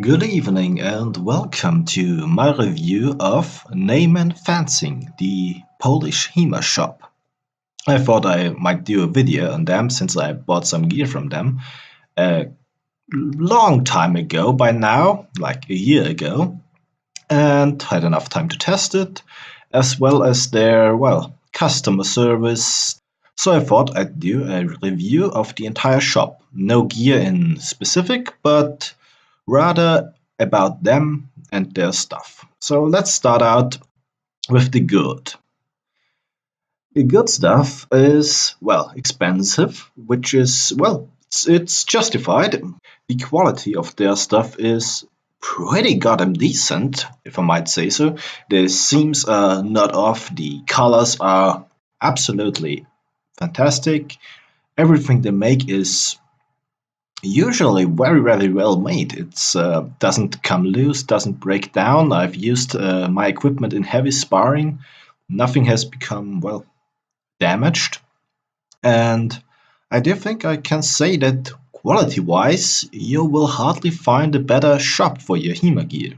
Good evening and welcome to my review of Neyman Fencing, the Polish HEMA shop. I thought I might do a video on them since I bought some gear from them a long time ago by now, like a year ago, and had enough time to test it, as well as their, customer service. So I thought I'd do a review of the entire shop. No gear in specific, but rather about them and their stuff. So let's start out with the good. The good stuff is, expensive, which is, it's justified. The quality of their stuff is pretty goddamn decent, if I might say so. The seams are not off, the colors are absolutely fantastic. Everything they make is usually very, very well made. It doesn't come loose, doesn't break down. I've used my equipment in heavy sparring. Nothing has become, damaged. And I do think I can say that quality-wise, you will hardly find a better shop for your HEMA gear.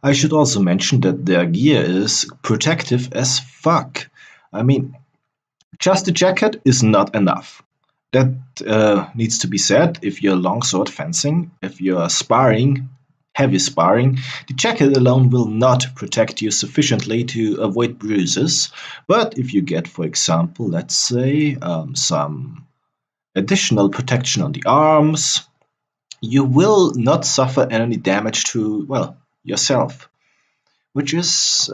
I should also mention that their gear is protective as fuck. I mean, just a jacket is not enough. That needs to be said if you're longsword fencing, if you're sparring, heavy sparring. The jacket alone will not protect you sufficiently to avoid bruises. But if you get, for example, let's say, some additional protection on the arms, you will not suffer any damage to, yourself. Which is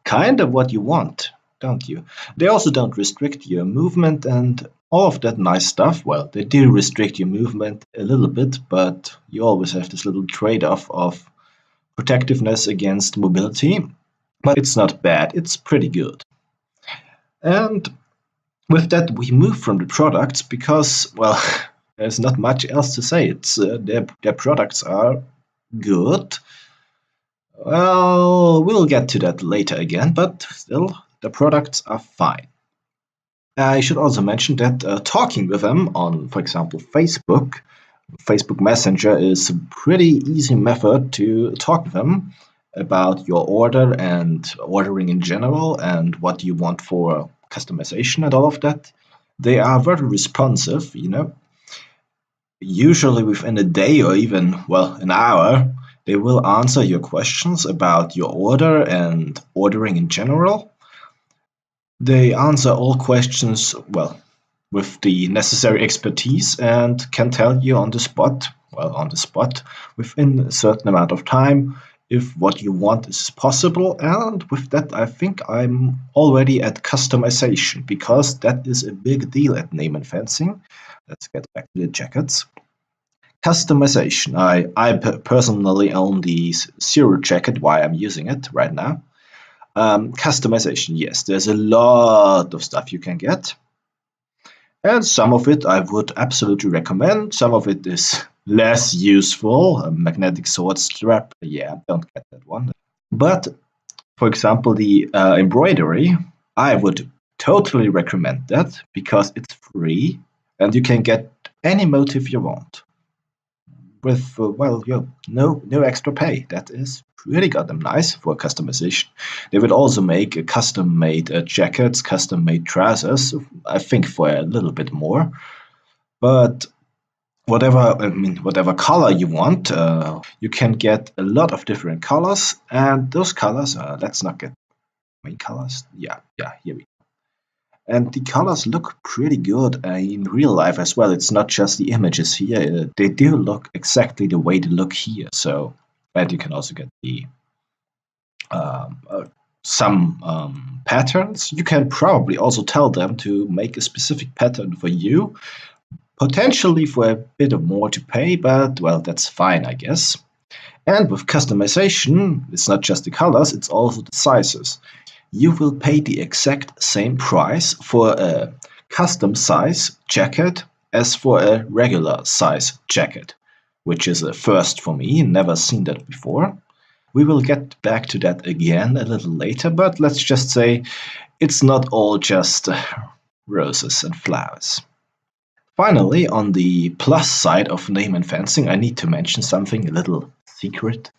kind of what you want, don't you? They also don't restrict your movement and all of that nice stuff. Well, they do restrict your movement a little bit, but you always have this little trade-off of protectiveness against mobility. But it's not bad, it's pretty good. And with that, we move from the products because, there's not much else to say. It's their products are good. Well, we'll get to that later again, but still, the products are fine. I should also mention that talking with them on, for example, Facebook Messenger is a pretty easy method to talk with them about your order and ordering in general and what you want for customization and all of that. They are very responsive, Usually within a day or even, an hour, they will answer your questions about your order and ordering in general. They answer all questions, with the necessary expertise and can tell you on the spot, within a certain amount of time, if what you want is possible. And with that, I think I'm already at customization, because that is a big deal at Neyman Fencing. Let's get back to the jackets. Customization. I personally own the Zero jacket, why I'm using it right now. Customization, yes, there's a lot of stuff you can get. And some of it I would absolutely recommend. Some of it is less useful. A magnetic sword strap, don't get that one. But, for example, the embroidery, I would totally recommend that because it's free and you can get any motif you want. With, no extra pay. That is pretty goddamn nice for customization. They would also make custom-made jackets, custom-made trousers, I think for a little bit more. But whatever color you want, you can get a lot of different colors. And those colors, let's not get main colors. Yeah, here we go. And the colors look pretty good in real life as well. It's not just the images here. They do look exactly the way they look here. So, and you can also get the some patterns. You can probably also tell them to make a specific pattern for you, potentially for a bit of more to pay, but that's fine, I guess. And with customization, it's not just the colors, it's also the sizes. You will pay the exact same price for a custom size jacket as for a regular size jacket, which is a first for me, never seen that before. We will get back to that again a little later, but let's just say it's not all just roses and flowers. Finally, on the plus side of Neyman Fencing, I need to mention something a little secret.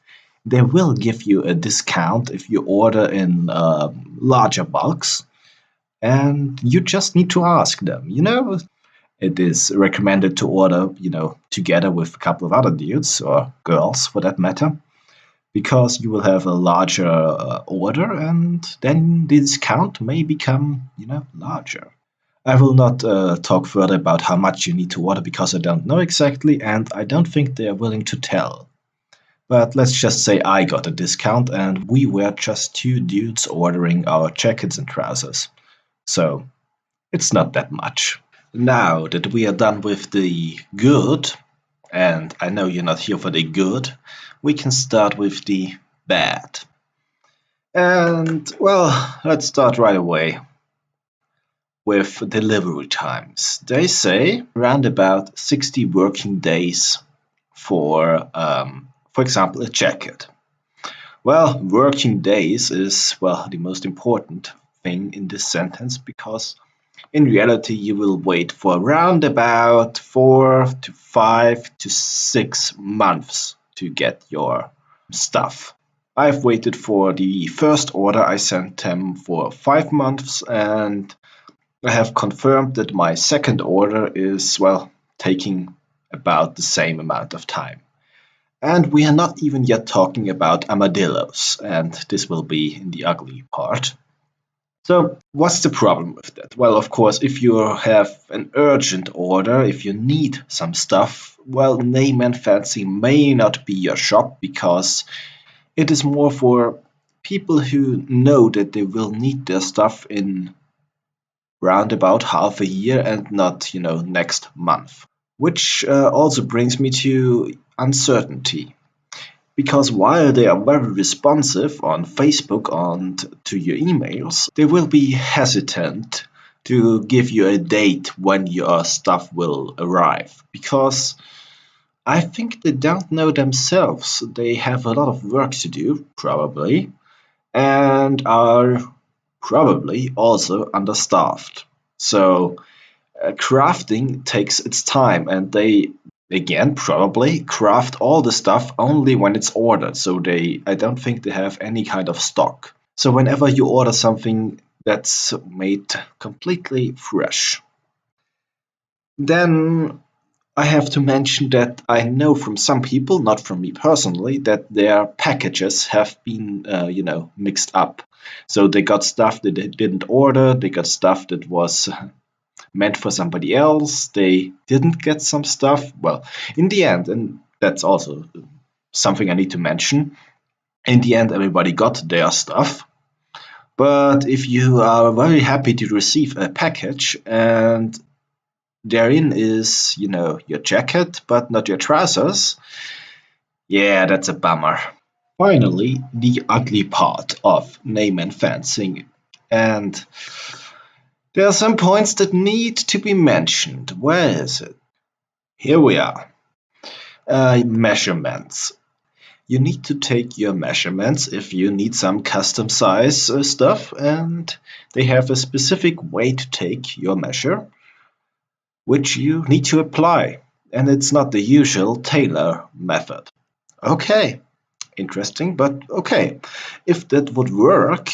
They will give you a discount if you order in larger bulks, and you just need to ask them. It is recommended to order, together with a couple of other dudes or girls for that matter, because you will have a larger order, and then the discount may become, larger. I will not talk further about how much you need to order because I don't know exactly, and I don't think they are willing to tell. But let's just say I got a discount, and we were just two dudes ordering our jackets and trousers. So it's not that much. Now that we are done with the good, and I know you're not here for the good, we can start with the bad. And, well, let's start right away with delivery times. They say around about 60 working days for example, a jacket. Well, working days is, well, the most important thing in this sentence, because in reality you will wait for around about 4 to 5 to 6 months to get your stuff. I've waited for the first order. I sent them for 5 months, and I have confirmed that my second order is, well, taking about the same amount of time. And we are not even yet talking about armadillos, and this will be in the ugly part. So what's the problem with that? Well, of course, if you have an urgent order, if you need some stuff, well, Neyman Fancy may not be your shop, because it is more for people who know that they will need their stuff in round about half a year and not, next month. Which also brings me to uncertainty. Because while they are very responsive on Facebook and to your emails, they will be hesitant to give you a date when your stuff will arrive. Because I think they don't know themselves. They have a lot of work to do, probably, and are probably also understaffed. So crafting takes its time, and they again probably craft all the stuff only when it's ordered, so I don't think they have any kind of stock. So whenever you order something that's made completely fresh, then I have to mention that I know from some people, not from me personally, that their packages have been mixed up. So they got stuff that they didn't order, they got stuff that was meant for somebody else, they didn't get some stuff. Well, in the end, and that's also something I need to mention, in the end everybody got their stuff. But if you are very happy to receive a package and therein is, your jacket but not your trousers, yeah, that's a bummer. Finally, the ugly part of Neyman Fencing. And there are some points that need to be mentioned. Where is it? Here we are. Measurements. You need to take your measurements if you need some custom size stuff, and they have a specific way to take your measure, which you need to apply. And it's not the usual tailor method. Okay, interesting, but okay. If that would work,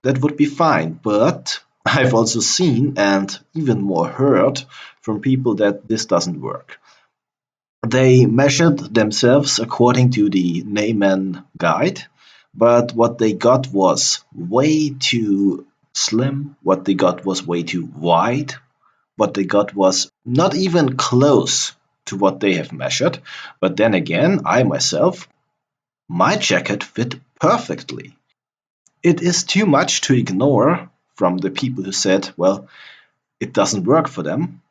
that would be fine. But I've also seen and even more heard from people that this doesn't work. They measured themselves according to the Neyman guide, but what they got was way too slim, what they got was way too wide, what they got was not even close to what they have measured. But then again, I myself, my jacket fit perfectly. It is too much to ignore from the people who said, well, it doesn't work for them.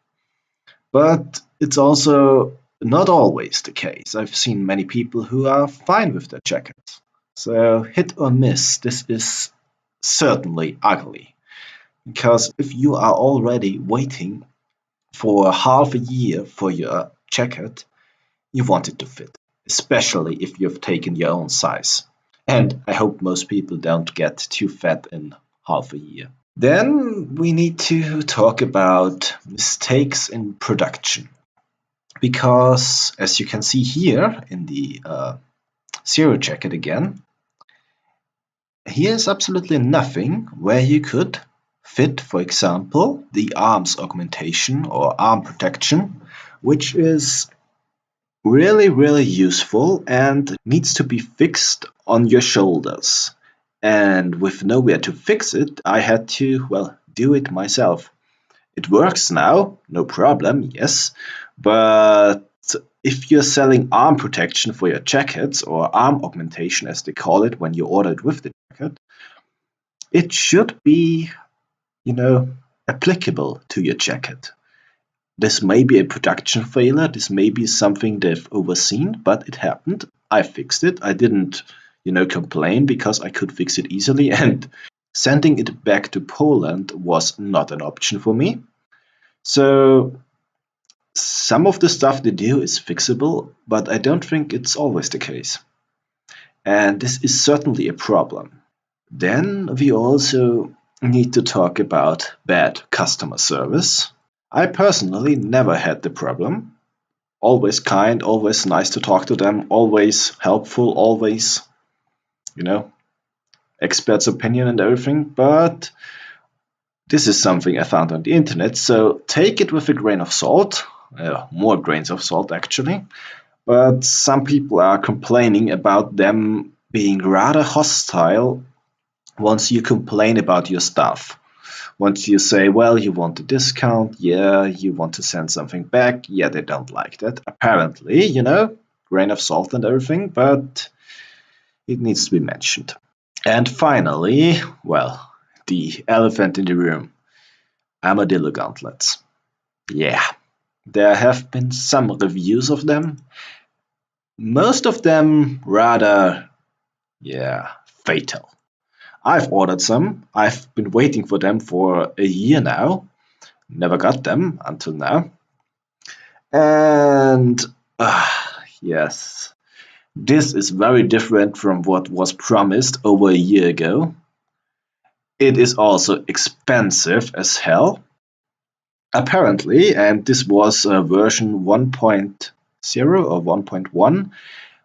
But it's also not always the case. I've seen many people who are fine with their jackets. So hit or miss, this is certainly ugly. Because if you are already waiting for half a year for your jacket, you want it to fit, especially if you've taken your own size. And I hope most people don't get too fat in half a year. Then we need to talk about mistakes in production. Because as you can see here in the zero jacket again, here's absolutely nothing where you could fit, for example, the arms augmentation or arm protection, which is really useful and needs to be fixed on your shoulders. And with nowhere to fix it, I had to, well, do it myself. It works now, no problem, yes, but if you're selling arm protection for your jackets, or arm augmentation as they call it when you order it with the jacket, it should be, applicable to your jacket. This may be a production failure, this may be something they've overseen, but it happened. I fixed it. I didn't, complain because I could fix it easily, and sending it back to Poland was not an option for me. So some of the stuff they do is fixable, but I don't think it's always the case. And this is certainly a problem. Then we also need to talk about bad customer service. I personally never had the problem. Always kind, always nice to talk to them, always helpful, always, expert's opinion and everything. But this is something I found on the internet, so take it with a grain of salt. More grains of salt, actually. But some people are complaining about them being rather hostile once you complain about your stuff. Once you say, well, you want a discount, yeah, you want to send something back, yeah, they don't like that. Apparently, grain of salt and everything, but it needs to be mentioned. And finally, well, the elephant in the room, armadillo gauntlets. Yeah, there have been some reviews of them. Most of them rather, fatal. I've ordered some. I've been waiting for them for a year now. Never got them until now. And yes, this is very different from what was promised over a year ago. It is also expensive as hell. Apparently, and this was version 1.0 or 1.1,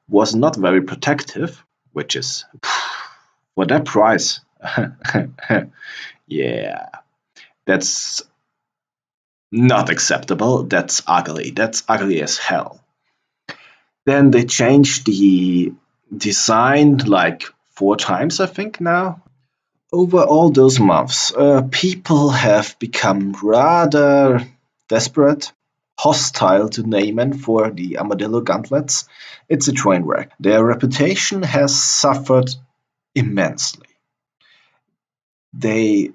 was not very protective, which is for that price. Yeah, that's not acceptable. That's ugly. That's ugly as hell. Then they changed the design like 4 times, I think, now. Over all those months, people have become rather desperate, hostile to Neyman for the armadillo gauntlets. It's a train wreck. Their reputation has suffered immensely. They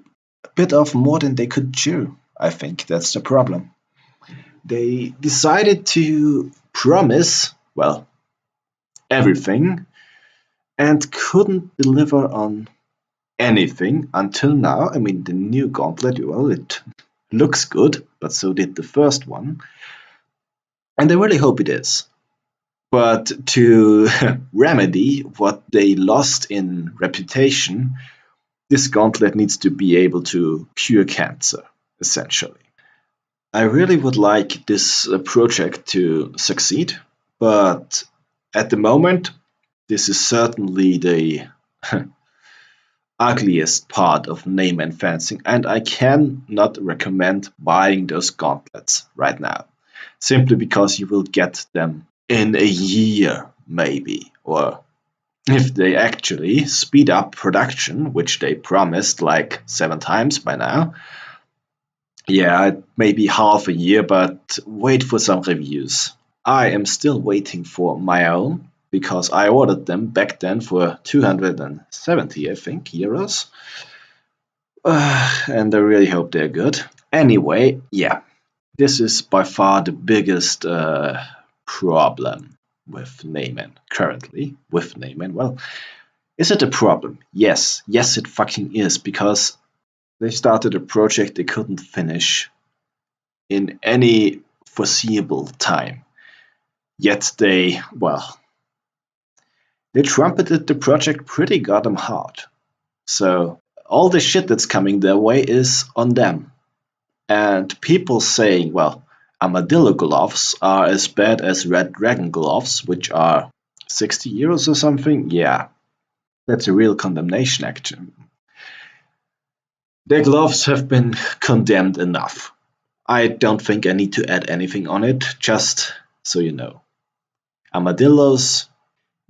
bit off more than they could chew. I think that's the problem. They decided to promise, well, everything, and couldn't deliver on anything until now. I mean, the new gauntlet, well, it looks good, but so did the first one. And I really hope it is. But to remedy what they lost in reputation, this gauntlet needs to be able to cure cancer, essentially. I really would like this project to succeed, but at the moment, this is certainly the ugliest part of Neyman fencing, and I cannot recommend buying those gauntlets right now, simply because you will get them in a year, maybe, or if they actually speed up production, which they promised like 7 times by now. Yeah, maybe half a year, but wait for some reviews. I am still waiting for my own, because I ordered them back then for 270, I think, euros. And I really hope they're good. Anyway, yeah, this is by far the biggest problem with Neyman currently. With Neyman, well, is it a problem? Yes, it fucking is, because they started a project they couldn't finish in any foreseeable time. Yet they trumpeted the project pretty goddamn hard. So all the shit that's coming their way is on them. And people saying, well, armadillo gloves are as bad as red dragon gloves, which are €60 or something. Yeah, that's a real condemnation action. Their gloves have been condemned enough. I don't think I need to add anything on it, just so you know. Armadillos,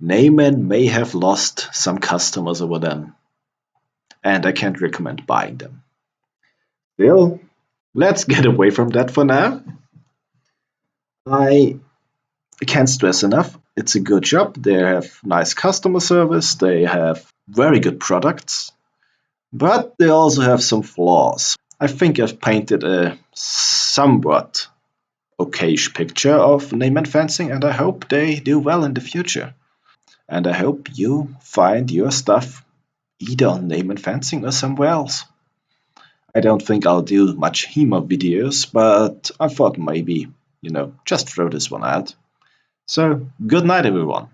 Neyman may have lost some customers over them, and I can't recommend buying them. Still, let's get away from that for now. I can't stress enough, it's a good shop. They have nice customer service, they have very good products, but they also have some flaws. I think I've painted a somewhat okayish picture of Neyman fencing, and I hope they do well in the future. And I hope you find your stuff either on Neyman fencing or somewhere else. I don't think I'll do much HEMA videos, but I thought maybe, just throw this one out. So, good night everyone.